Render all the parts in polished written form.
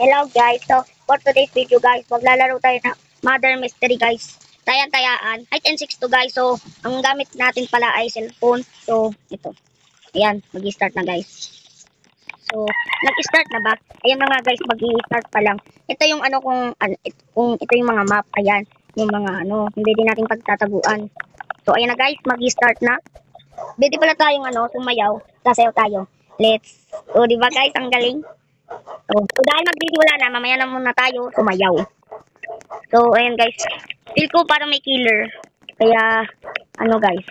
Hello guys, so for today's video guys, maglalaro tayo ng Murder Mystery guys. Tayaan, hide and seek to guys. So, ang gamit natin pala ay cellphone. So, ito. Ayan, mag-start na guys. So, nag-start na ba? Ayan na nga guys, mag-start pa lang. Ito yung ito yung mga map. Ayan, yung mga hindi din natin pagtataguan. So, ayan na guys, mag-start na. Pwede pala tayong sumayaw. Sasayaw tayo. Let's. So, di ba guys, ang galing? So, dahil magsisimula na, mamaya na muna tayo sumayaw. So, ayan guys. Feel ko parang may killer. Kaya, guys.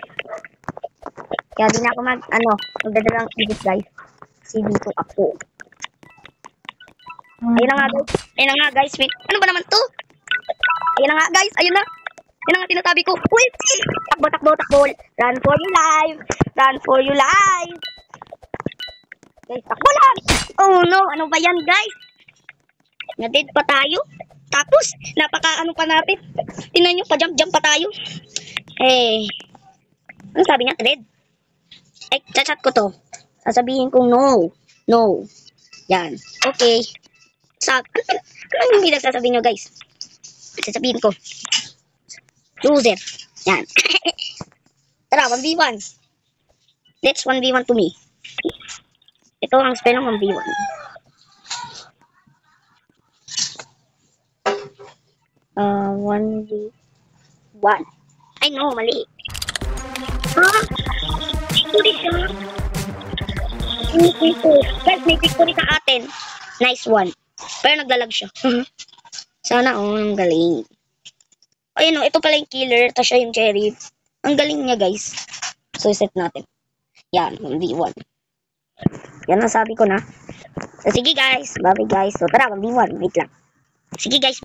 Kaya di na ako magdadalang edit guys. Kasi dito ako. Ayun na nga guys. Ayun na nga guys. Wait. Ano ba naman to? Ayun na nga guys. Ayun na. Ayun na nga sinasabi ko. Uy! Takbo, takbo, takbo. Run for your life. Run for your life. Guys, takbo lang. Oh no. Ano ba yan guys? Na-dead pa tayo. Tapos, pa natin. Tingnan nyo, pa-jump-jump pa tayo. Eh, ano sabi niya? Dead. Ay, chat ko to. Sasabihin kong no. No. Yan. Okay. Ano yung bilang sasabihin nyo, guys? Sasabihin ko. Loser. Yan. Tara, 1v1. Let's 1v1 to me. Ito ang spell ng 1v1. One. Ay, no, mali. Victory siya. Guys, may victory sa atin. Nice one. Pero naglalag siya. Sana, ang galing. Ayun, ito pala yung killer. Ito siya yung sheriff. Ang galing niya, guys. So, set natin. Yan, 1v1. Yan ang sabi ko na. So, sige, guys. Bye, guys. So, tara, 1v1. Wait lang. Sige, guys.